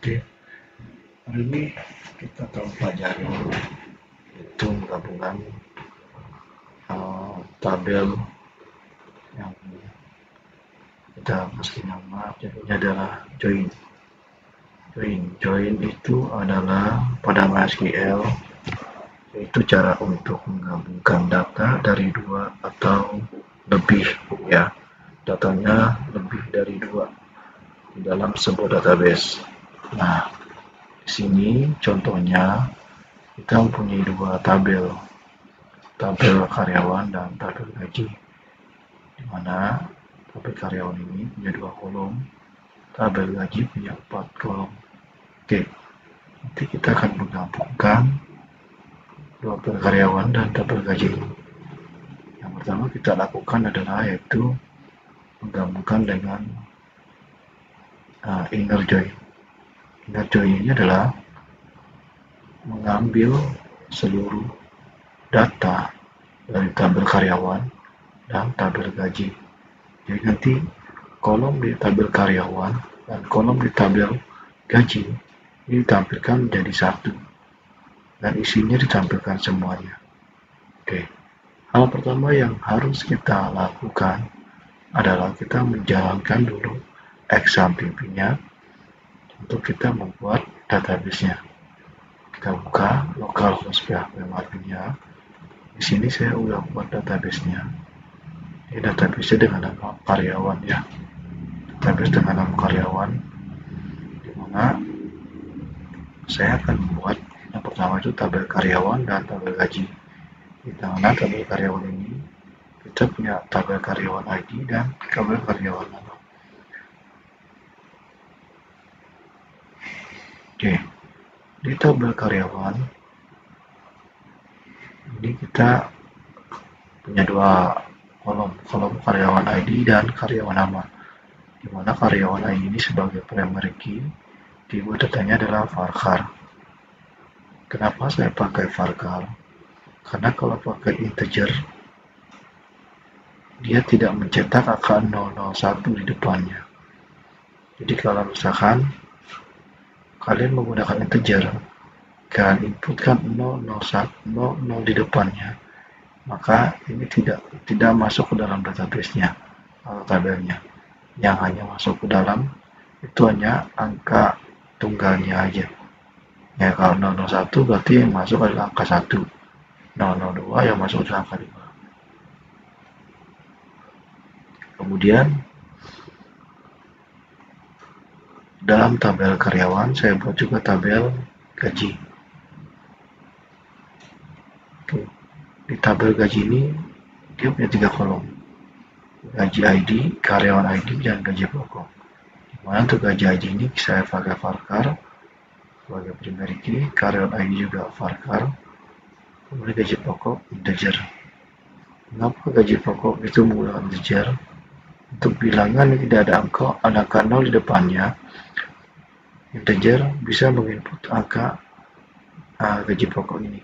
Oke, hari ini kita akan pelajari itu menggabungkan tabel yang kita kasih nama jadinya adalah join. Join itu adalah pada MySQL yaitu cara untuk menggabungkan data dari dua atau lebih ya, datanya lebih dari dua di dalam sebuah database. Nah, di sini contohnya kita mempunyai dua tabel karyawan dan tabel gaji, di mana tabel karyawan ini punya 2 kolom, tabel gaji punya 4 kolom. Oke, nanti kita akan menggabungkan tabel karyawan dan tabel gaji. Yang pertama kita lakukan adalah yaitu menggabungkan dengan inner join. Inner join ini adalah mengambil seluruh data dari tabel karyawan dan tabel gaji. Jadi nanti kolom di tabel karyawan dan kolom di tabel gaji ini ditampilkan menjadi satu dan isinya ditampilkan semuanya. Oke, hal pertama yang harus kita lakukan adalah kita menjalankan dulu XAMPP-nya untuk kita membuat database-nya. Kita buka localhost PHP-nya. Di sini saya udah buat database-nya. Ini database dengan nama karyawan ya. Database dengan nama karyawan, di mana saya akan membuat yang pertama itu tabel karyawan dan tabel gaji. Di mana tabel karyawan ini kita punya tabel karyawan ID dan tabel karyawan nama. Oke, di tabel karyawan ini kita punya dua kolom karyawan ID dan karyawan nama, di mana karyawan ID ini sebagai primary key, keyword datanya adalah varchar. Kenapa saya pakai varchar? Karena kalau pakai integer dia tidak mencetak angka 001 di depannya. Jadi kalau misalkan kalian menggunakan integer, kalian inputkan 001 di depannya, maka ini tidak masuk ke dalam database-nya atau tabelnya. Yang hanya masuk ke dalam itu hanya angka tunggalnya aja. Ya, kalau 001 berarti yang masuk adalah angka 1. 002 yang masuk adalah angka 5. Kemudian dalam tabel karyawan saya buat juga tabel gaji. Oke. Di tabel gaji ini dia punya 3 kolom, gaji ID, karyawan ID, dan gaji pokok. Dimana untuk gaji ID ini saya pakai varchar sebagai primary key, karyawan ID juga varchar, kemudian gaji pokok integer. Mengapa gaji pokok itu menggunakan integer? Untuk bilangan yang tidak ada angka 0 di depannya, integer bisa menginput angka gaji pokok ini.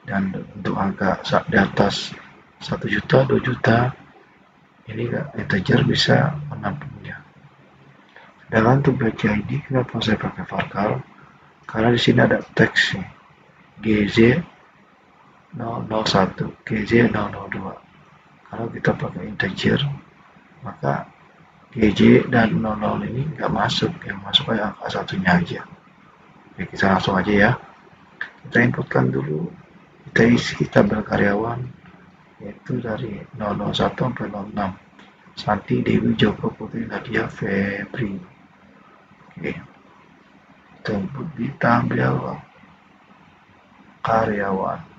Dan untuk angka di atas 1 juta, 2 juta, ini integer bisa menampungnya. Sedangkan untuk gaji ID, kenapa saya pakai varchar? Karena di sini ada teks GZ 001, GZ 002. Kalau kita pakai integer, maka GJ dan 00 ini nggak masuk, yang masuk kayak angka satunya aja. Oke, kita langsung aja ya. Kita inputkan dulu, kita isi tabel karyawan yaitu dari 001 sampai 06. Santi, Dewi, Joko, Putri, Nadia, Febri. Oke, kita input di tabel karyawan.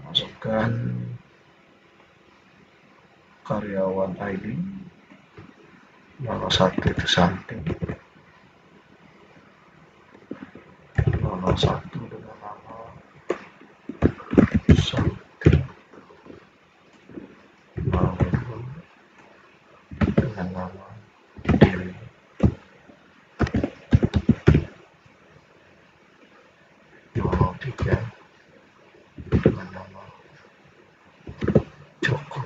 Masukkan karyawan ID 01 itu Santi, 001 dengan nama Santi, 02 dengan nama Dewi, 203 dengan nama Joko,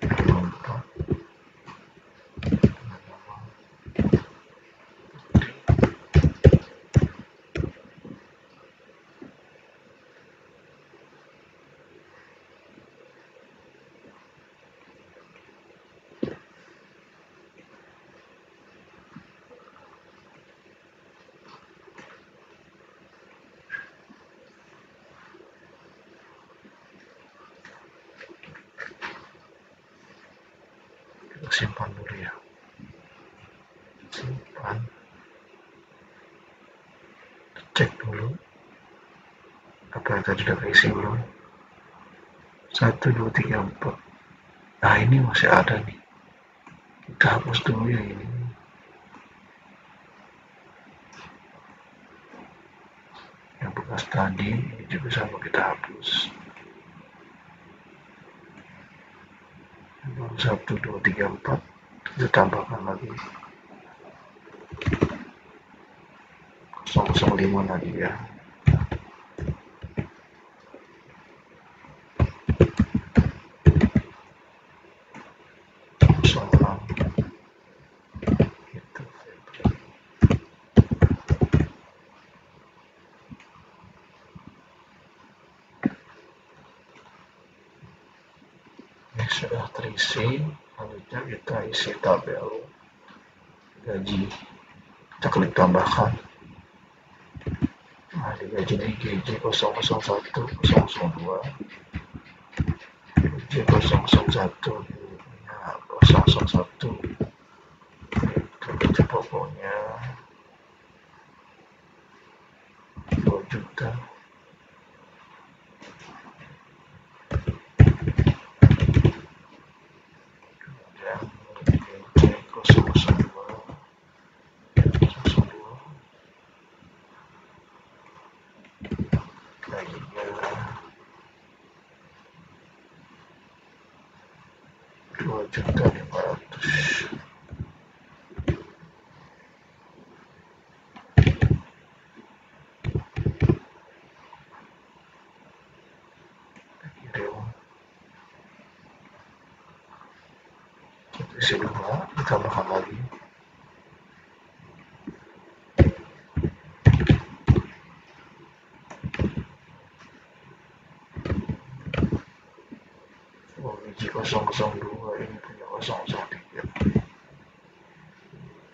24 dengan nama kita simpan dulu ya, simpan, cek dulu apa yang tadi udah keisi belum. 1, 2, 3, 4. Nah ini masih ada nih, kita hapus dulu yang ini. Yang bekas tadi ini juga sama kita hapus. 1, 2, 3, 4 kita tambahkan lagi 005 lagi ya. 06 itu ini sudah terisi. Selanjutnya kita isi tabel gaji, kita klik tambahkan. Nah di gaji ini GJ 001 002, GJ 001 001 gaji pokoknya 2 juta. Kemudian GJ 002 gajinya 2.500.000. Isi 2, ditambahkan lagi. Biji 002 ini punya 003.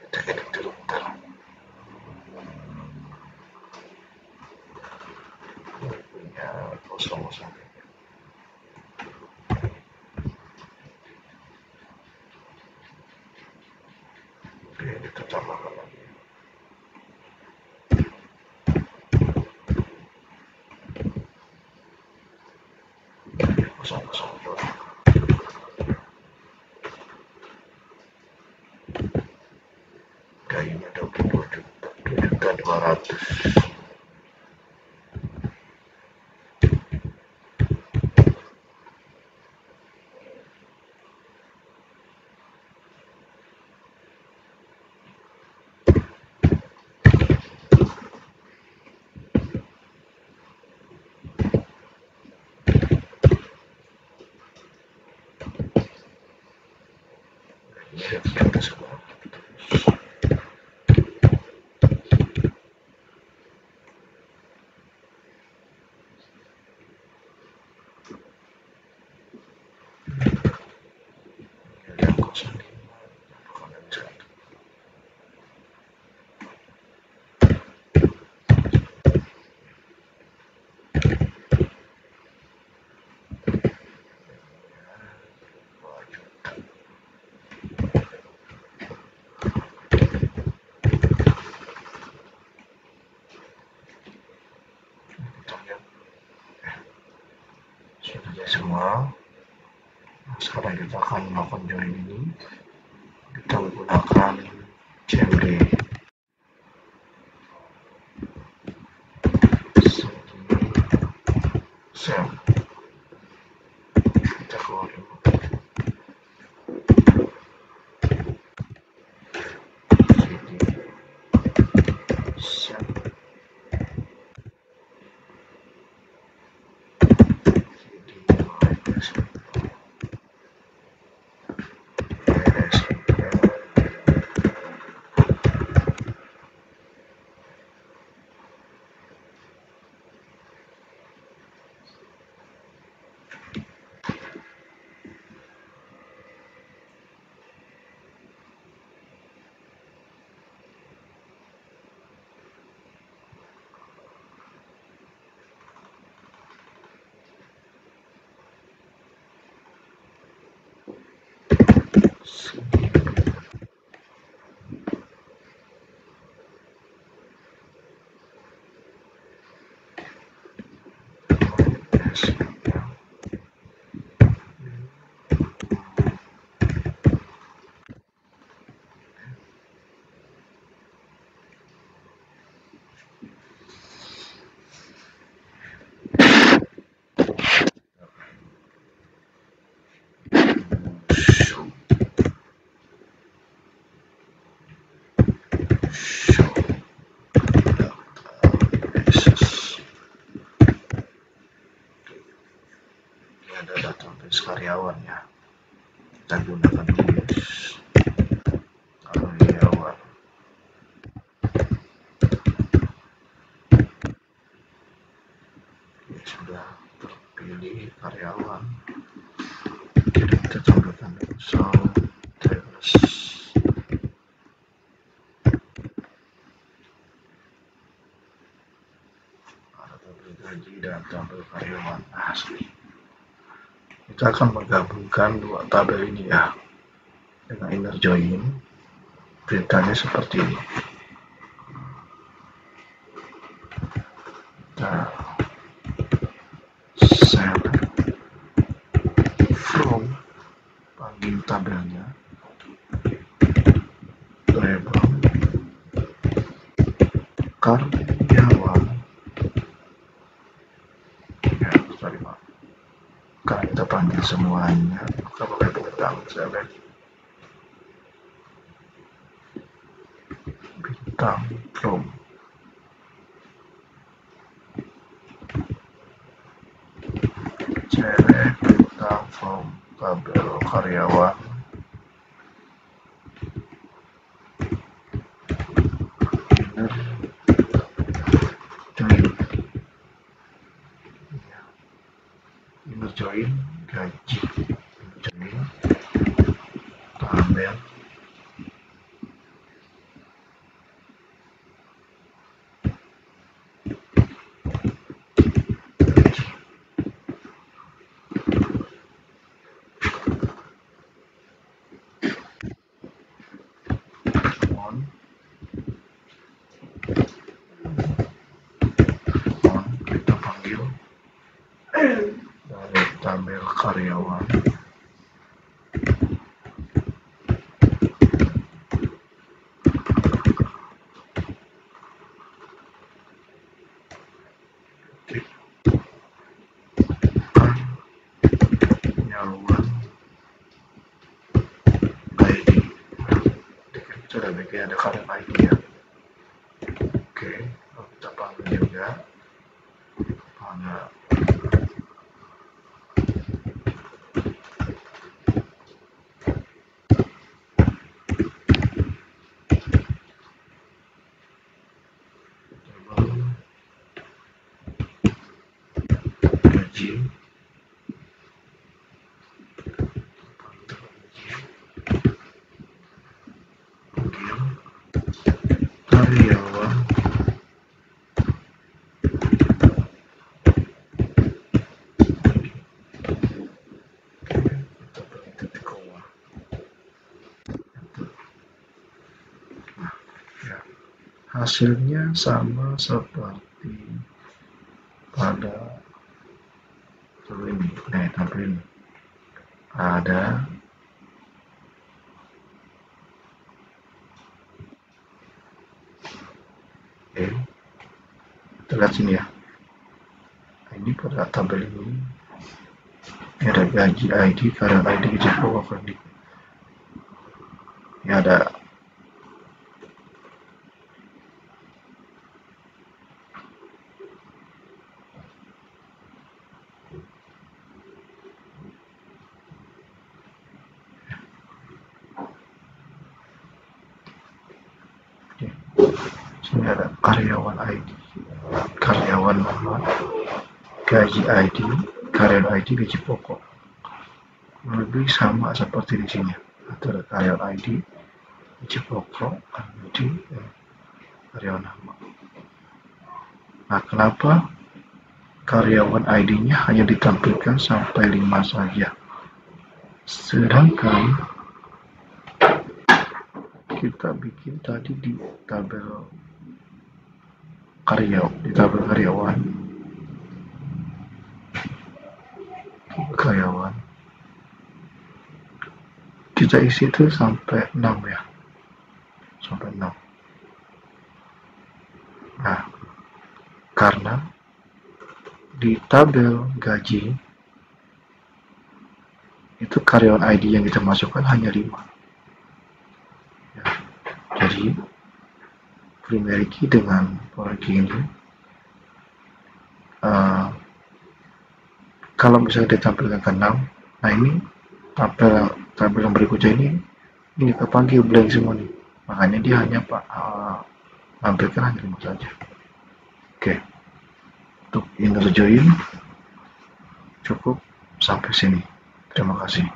Kita ketik dulu bentar. Ini punya 003. Oke, kita tambahkan lagi. Gajinya 22 juta, 2.200.000. Kita semua. Sudah semua. Nah, sekarang kita akan melakukan join ini. Kita menggunakan CMD. show databases. Ini ada database karyawan ya, kita gunakan dulu karyawan. Ini sudah terpilih karyawan, jadi kita tampilkan show tables. Ada tabel gaji dan tabel karyawan. Nah, kita akan menggabungkan dua tabel ini ya dengan inner join. Perintahnya seperti ini. Kita select from, panggil tabelnya, label karyawan ya, sorry maaf, karena kita panggil semuanya maka pakai bintang. Select bintang from, select bintang from tabel karyawan, inner join, inner join gaji, inner join tabel kita panggil dari tabel karyawan karyawan ID. Sudah bikin ada karyawan ID ya. Oke, kita panggil juga pada gaji, panggil karyawan hasilnya sama seperti pada tabel ini. Tabel ini ada kita lihat sini ya, ini pada tabel ini ada gaji ID, karyawan ID, gaji pokok ID. Ini ada sini ada karyawan ID, karyawan nama, gaji ID, karyawan ID, gaji pokok. Lebih sama seperti di sini. Ada karyawan ID, gaji pokok, ID, karyawan nama. Nah, kenapa karyawan ID-nya hanya ditampilkan sampai 5 saja? Sedangkan kita bikin tadi di tabel karyawan, kita isi itu sampai 6 ya, sampai 6. Nah, karena di tabel gaji itu karyawan ID yang kita masukkan hanya 5 ya, jadi primary key dengan foreign key ini. Kalau misalnya ditampilkan ke 6, nah ini tabel yang berikutnya ini kepanggil blank semua nih, makanya dia hanya tampilkan hanya 5 saja. Oke, untuk inner join cukup sampai sini. Terima kasih.